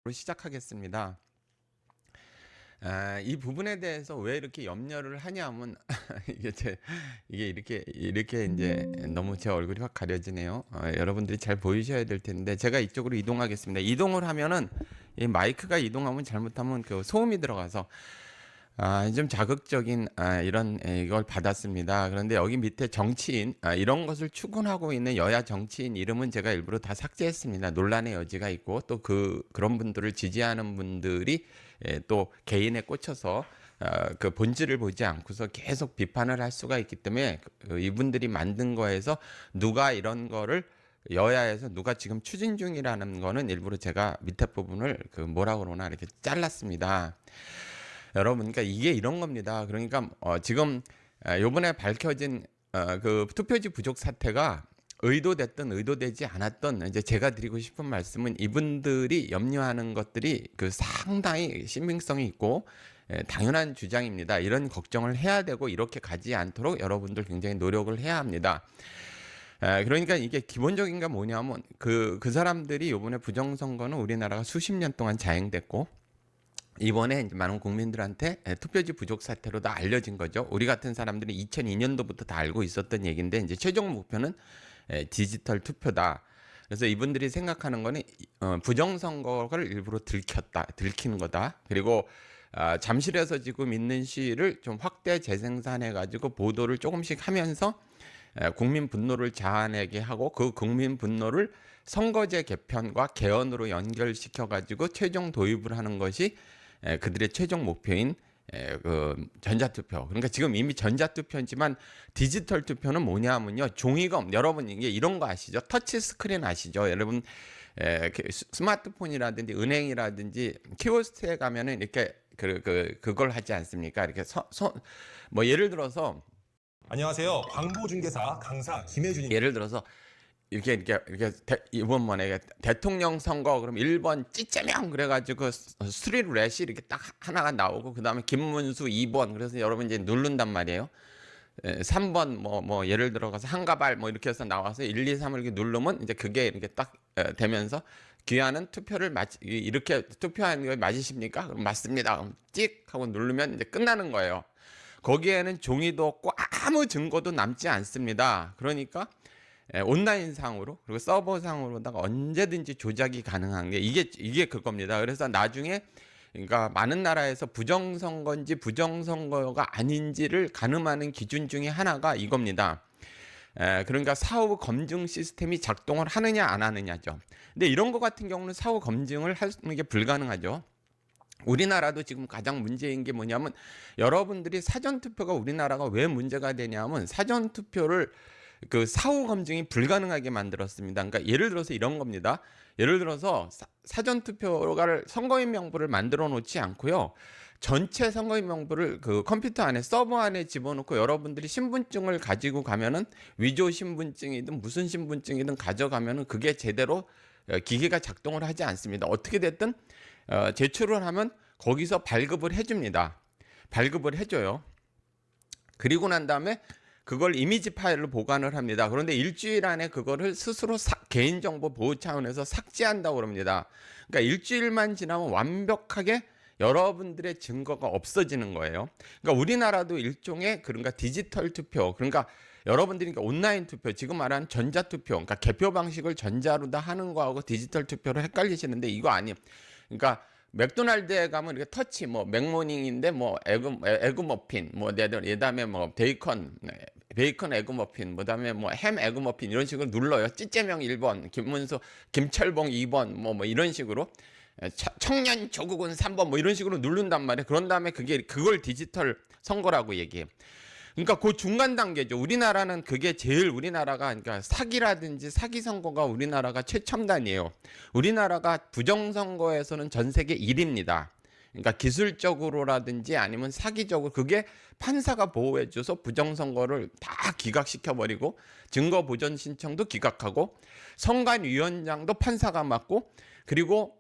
시작하겠습니다. 이 부분에 대해서 왜 이렇게 염려를 하냐면 이게 이렇게 이제 너무 제 얼굴이 확 가려지네요. 여러분들이 잘 보이셔야 될 텐데 제가 이쪽으로 이동하겠습니다. 이동을 하면은 이 마이크가 이동하면 잘못하면 그 소음이 들어가서 좀 자극적인 이런 이걸 받았습니다. 그런데 여기 밑에 정치인 이런 것을 추구하고 있는 여야 정치인 이름은 제가 일부러 다 삭제했습니다. 논란의 여지가 있고 또 그런 분들을 지지하는 분들이 또 개인에 꽂혀서 그 본질을 보지 않고서 계속 비판을 할 수가 있기 때문에 이분들이 만든 거에서 누가 이런 거를 여야에서 누가 지금 추진 중이라는 거는 일부러 제가 밑에 부분을 그 뭐라 그러나 이렇게 잘랐습니다. 여러분, 그러니까 이게 이런 겁니다. 그러니까 지금 요번에 밝혀진 그 투표지 부족 사태가 의도됐든 의도되지 않았든 이제 제가 드리고 싶은 말씀은 이분들이 염려하는 것들이 그 상당히 신빙성이 있고 당연한 주장입니다. 이런 걱정을 해야 되고 이렇게 가지 않도록 여러분들 굉장히 노력을 해야 합니다. 그러니까 이게 기본적인 게 뭐냐면 그 사람들이 요번에 부정선거는 우리나라가 수십 년 동안 자행됐고 이번에 이제 많은 국민들한테 투표지 부족 사태로 다 알려진 거죠. 우리 같은 사람들이 2002년도부터 다 알고 있었던 얘기인데 이제 최종 목표는 디지털 투표다. 그래서 이분들이 생각하는 거는 부정선거를 일부러 들키는 거다. 그리고 잠실에서 지금 있는 시를 좀 확대 재생산해 가지고 보도를 조금씩 하면서 국민 분노를 자아내게 하고 그 국민 분노를 선거제 개편과 개헌으로 연결시켜 가지고 최종 도입을 하는 것이 그들의 최종 목표인 그 전자투표. 그러니까 지금 이미 전자투표지만 디지털 투표는 뭐냐면요. 종이가 여러분 이게 이런 거 아시죠? 터치 스크린 아시죠? 여러분 스마트폰이라든지 은행이라든지 키오스트에 가면은 이렇게 그걸 하지 않습니까? 이렇게 뭐 예를 들어서 안녕하세요. 광고중개사 강사 김혜준입니다. 예를 들어서 이렇게 이번에 대통령 선거 그럼 1번 찌짜명 그래가지고 스트릿 렛이 이렇게 딱 하나가 나오고 그 다음에 김문수 2번 그래서 여러분 이제 누른단 말이에요. 3번 뭐 예를 들어가서 한가발 뭐 이렇게 해서 나와서 1, 2, 3을 이렇게 누르면 이제 그게 이렇게 딱 되면서 귀하는 투표를 이렇게 투표하는 거 맞으십니까? 그럼 맞습니다. 그럼 찍 하고 누르면 이제 끝나는 거예요. 거기에는 종이도 없고 아무 증거도 남지 않습니다. 그러니까 온라인상으로 그리고 서버상으로다가 언제든지 조작이 가능한 게 이게 그겁니다. 그래서 나중에 그러니까 많은 나라에서 부정선거인지 부정선거가 아닌지를 가늠하는 기준 중에 하나가 이겁니다. 그러니까 사후 검증 시스템이 작동을 하느냐 안 하느냐죠. 근데 이런 거 같은 경우는 사후 검증을 하는 게 불가능하죠. 우리나라도 지금 가장 문제인 게 뭐냐면 여러분들이 사전투표가 우리나라가 왜 문제가 되냐면 사전투표를 그 사후 검증이 불가능하게 만들었습니다. 그러니까 예를 들어서 이런 겁니다. 예를 들어서 사전투표를 선거인 명부를 만들어 놓지 않고요. 전체 선거인 명부를 그 컴퓨터 안에 서버 안에 집어넣고 여러분들이 신분증을 가지고 가면은 위조 신분증이든 무슨 신분증이든 가져가면은 그게 제대로 기계가 작동을 하지 않습니다. 어떻게 됐든 제출을 하면 거기서 발급을 해줍니다. 발급을 해줘요. 그리고 난 다음에 그걸 이미지 파일로 보관을 합니다. 그런데 일주일 안에 그거를 스스로 개인정보 보호 차원에서 삭제한다고 그럽니다. 그러니까 일주일만 지나면 완벽하게 여러분들의 증거가 없어지는 거예요. 그러니까 우리나라도 일종의 그러니까 디지털 투표, 그러니까 여러분들이 그러니까 온라인 투표, 지금 말하는 전자투표, 그러니까 개표 방식을 전자로 다 하는 거하고 디지털 투표를 헷갈리시는데 이거 아니에요. 그러니까 맥도날드에 가면 이렇게 터치 뭐 맥모닝인데 뭐 에그 머핀 뭐 그다음에 뭐 베이컨 에그 머핀 그다음에 뭐 햄 에그 머핀 이런 식으로 눌러요. 찌째명 1번, 김철봉 2번 뭐 이런 식으로 청년 조국은 3번 뭐 이런 식으로 누른단 말이에요. 그런 다음에 그걸 디지털 선거라고 얘기해요. 그러니까 그 중간 단계죠. 우리나라는 그게 제일 우리나라가 그러니까 사기라든지 사기 선거가 우리나라가 최첨단이에요. 우리나라가 부정선거에서는 전 세계 1위입니다. 그러니까 기술적으로라든지 아니면 사기적으로 그게 판사가 보호해줘서 부정선거를 다 기각시켜버리고 증거보전 신청도 기각하고 선관위원장도 판사가 맡고 그리고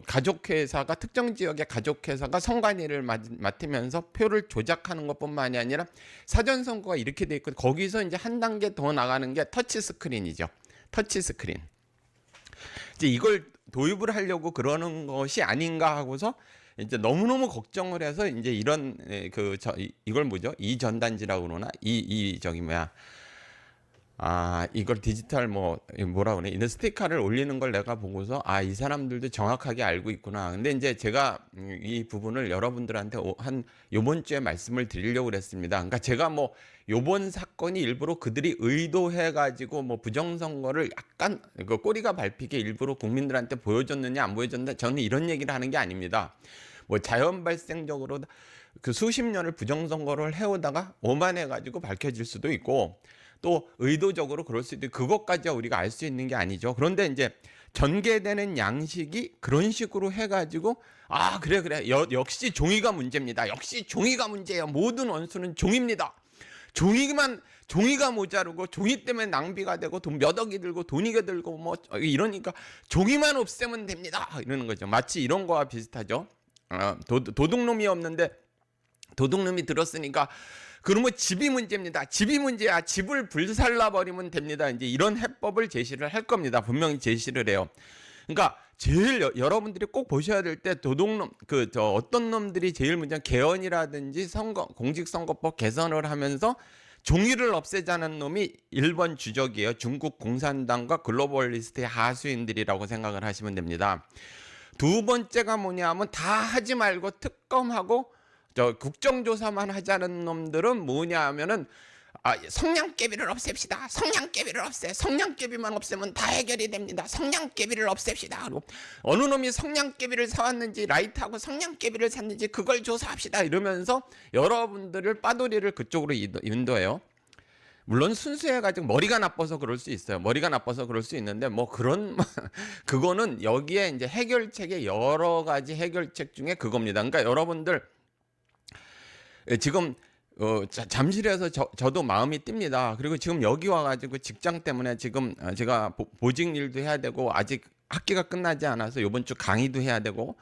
가족회사가 특정 지역의 가족회사가 선관위를 맡으면서 표를 조작하는 것뿐만이 아니라 사전선거가 이렇게 돼 있고 거기서 이제 한 단계 더 나가는 게 터치 스크린이죠. 터치 스크린. 이제 이걸 도입을 하려고 그러는 것이 아닌가 하고서 이제 너무너무 걱정을 해서 이제 이런 이걸 뭐죠? 이 전단지라고 그러나 이 저기 뭐야? 이걸 디지털 뭐라 그러네. 이런 스티커를 올리는 걸 내가 보고서 이 사람들도 정확하게 알고 있구나. 근데 이제 제가 이 부분을 여러분들한테 한 요번 주에 말씀을 드리려고 그랬습니다. 그러니까 제가 뭐 요번 사건이 일부러 그들이 의도해 가지고 뭐 부정선거를 약간 그 꼬리가 밟히게 일부러 국민들한테 보여줬느냐 안 보여줬느냐, 저는 이런 얘기를 하는 게 아닙니다. 뭐 자연 발생적으로 그 수십 년을 부정선거를 해오다가 오만해 가지고 밝혀질 수도 있고, 또 의도적으로 그럴 수도 있고, 그것까지 우리가 알 수 있는 게 아니죠. 그런데 이제 전개되는 양식이 그런 식으로 해가지고 그래 역시 종이가 문제입니다. 역시 종이가 문제예요. 모든 원수는 종입니다. 종이가 모자르고 종이 때문에 낭비가 되고 돈 몇 억이 들고 돈이 들고 뭐 이러니까 종이만 없애면 됩니다. 이러는 거죠. 마치 이런 거와 비슷하죠. 도둑놈이 없는데 도둑놈이 들었으니까 그러면 집이 문제입니다. 집이 문제야. 집을 불살라 버리면 됩니다. 이제 이런 해법을 제시를 할 겁니다. 분명히 제시를 해요. 그러니까 제일 여러분들이 꼭 보셔야 될 때 도둑놈 어떤 놈들이 제일 문제는 개헌이라든지 공직선거법 개선을 하면서 종이를 없애자는 놈이 1번 주적이에요. 중국 공산당과 글로벌리스트의 하수인들이라고 생각을 하시면 됩니다. 두 번째가 뭐냐면 다 하지 말고 특검하고 국정조사만 하자는 놈들은 뭐냐 하면은 성냥개비를 없앱시다. 성냥개비만 없애면 다 해결이 됩니다. 성냥개비를 없앱시다. 그리고 어느 놈이 성냥개비를 사왔는지, 라이트하고 성냥개비를 샀는지 그걸 조사합시다. 이러면서 여러분들을 빠돌이를 그쪽으로 인도해요. 물론 순수해가지고 머리가 나빠서 그럴 수 있어요. 머리가 나빠서 그럴 수 있는데 뭐 그거는 여기에 이제 해결책의 여러 가지 해결책 중에 그겁니다. 그러니까 여러분들 지금 잠실에서 저도 마음이 뜁니다. 그리고 지금 여기 와가지고 직장 때문에 지금 제가 보직 일도 해야 되고 아직 학기가 끝나지 않아서 이번 주 강의도 해야 되고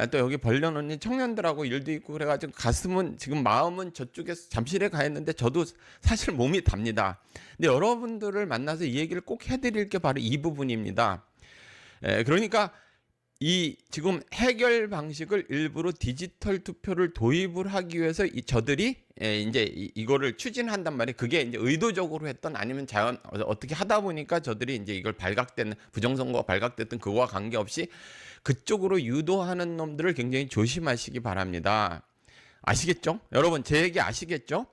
또 여기 벌려놓은 청년들하고 일도 있고 그래가지고 지금 마음은 저쪽에 잠실에 가 있는데 저도 사실 몸이 답니다. 근데 여러분들을 만나서 이 얘기를 꼭 해드릴 게 바로 이 부분입니다. 그러니까 이 지금 해결 방식을 일부러 디지털 투표를 도입을 하기 위해서 저들이 이제 이거를 추진한단 말이에요. 그게 이제 의도적으로 했던 아니면 어떻게 하다 보니까 저들이 이제 이걸 부정선거가 발각됐던 그거와 관계없이 그쪽으로 유도하는 놈들을 굉장히 조심하시기 바랍니다. 아시겠죠? 여러분 제 얘기 아시겠죠?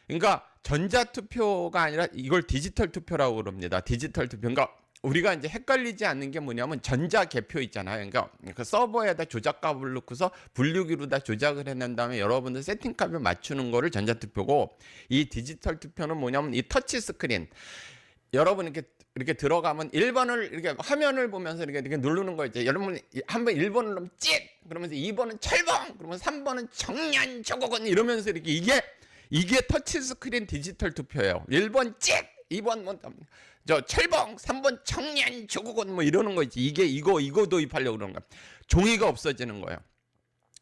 그러니까 전자투표가 아니라 이걸 디지털 투표라고 그럽니다. 디지털 투표. 그러니까 우리가 이제 헷갈리지 않는 게 뭐냐면 전자개표 있잖아요. 그러니까 그 서버에다 조작값을 넣고서 분류기로다 조작을 해낸 다음에 여러분들 세팅값을 맞추는 거를 전자투표고, 이 디지털 투표는 뭐냐면 이 터치 스크린, 여러분 이렇게 들어가면 1번을 이렇게 화면을 보면서 이렇게 누르는 거 있죠. 여러분 한번 1번을 누르면 찢! 그러면서 2번은 철봉! 그러면 3번은 청년 조국은 이러면서 이렇게 이게 터치 스크린 디지털 투표예요. 1번 찢! 2번 철봉, 3번 청년 조국은 뭐 이러는 거 있지. 이거 도입하려고 그러는 거야. 종이가 없어지는 거예요.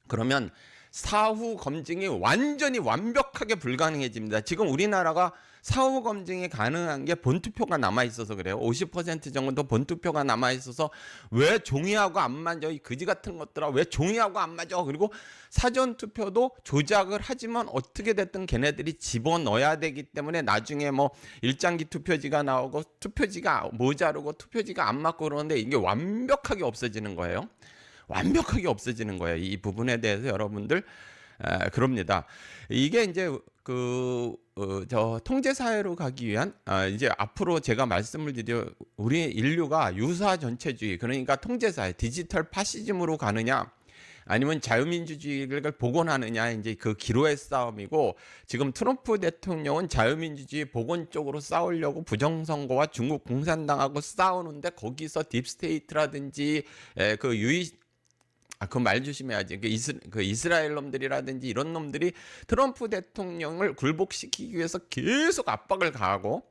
그러면 사후 검증이 완전히 완벽하게 불가능해집니다. 지금 우리나라가 사후 검증이 가능한 게 본투표가 남아 있어서 그래요. 50% 정도 본투표가 남아 있어서 왜 종이하고 안 맞아? 이 그지 같은 것들아 왜 종이하고 안 맞아? 그리고 사전 투표도 조작을 하지만 어떻게 됐든 걔네들이 집어넣어야 되기 때문에 나중에 뭐 일장기 투표지가 나오고 투표지가 모자르고 투표지가 안 맞고 그러는데 이게 완벽하게 없어지는 거예요. 완벽하게 없어지는 거예요. 이 부분에 대해서 여러분들 그럽니다. 이게 이제 통제 사회로 가기 위한 이제 앞으로 제가 말씀을 드려 우리 인류가 유사 전체주의, 그러니까 통제 사회, 디지털 파시즘으로 가느냐 아니면 자유민주주의를 복원하느냐, 이제 그 기로의 싸움이고, 지금 트럼프 대통령은 자유민주주의 복원 쪽으로 싸우려고 부정선거와 중국 공산당하고 싸우는데 거기서 딥스테이트라든지 그 말 조심해야지. 그 이스라엘 놈들이라든지 이런 놈들이 트럼프 대통령을 굴복시키기 위해서 계속 압박을 가하고,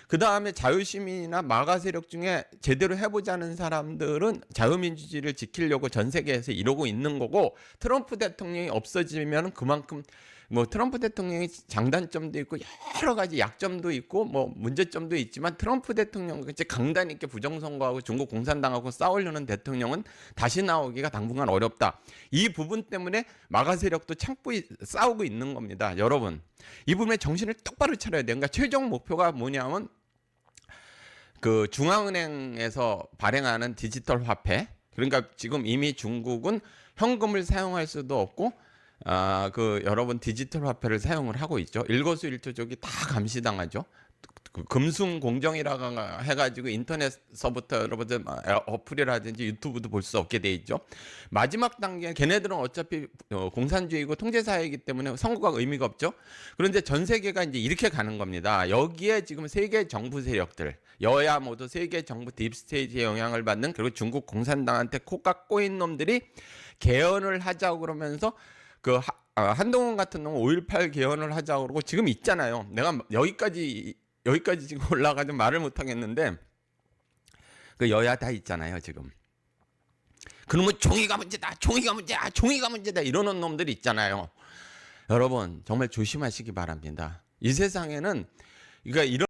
그 다음에 자유시민이나 마가 세력 중에 제대로 해보자는 사람들은 자유민주주의를 지키려고 전 세계에서 이러고 있는 거고, 트럼프 대통령이 없어지면 그만큼 뭐 트럼프 대통령이 장단점도 있고 여러 가지 약점도 있고 뭐 문제점도 있지만 트럼프 대통령 같이 강단 있게 부정선거하고 중국 공산당하고 싸우려는 대통령은 다시 나오기가 당분간 어렵다. 이 부분 때문에 마가 세력도 참고 싸우고 있는 겁니다. 여러분, 이 부분에 정신을 똑바로 차려야 돼요. 그러니까 최종 목표가 뭐냐면 그 중앙은행에서 발행하는 디지털 화폐. 그러니까 지금 이미 중국은 현금을 사용할 수도 없고 그 여러분 디지털 화폐를 사용을 하고 있죠. 일거수일투족이 다 감시당하죠. 그 금융 공정이라고 해가지고 인터넷서부터 여러분들 어플이라든지 유튜브도 볼 수 없게 돼 있죠. 마지막 단계 걔네들은 어차피 공산주의고 통제사회이기 때문에 선거가 의미가 없죠. 그런데 전 세계가 이제 이렇게 가는 겁니다. 여기에 지금 세계 정부 세력들 여야 모두 세계 정부 딥스테이트의 영향을 받는 그리고 중국 공산당한테 코가 꼬인 놈들이 개헌을 하자고 그러면서 그 한동훈 같은 놈은 5.18 개헌을 하자고 그러고 지금 있잖아요. 내가 여기까지 지금 올라가서 말을 못 하겠는데 그 여야 다 있잖아요 지금. 그러면 종이가 문제다, 종이가 문제야, 종이가 문제다 이러는 놈들이 있잖아요. 여러분 정말 조심하시기 바랍니다. 이 세상에는 그러니까 이런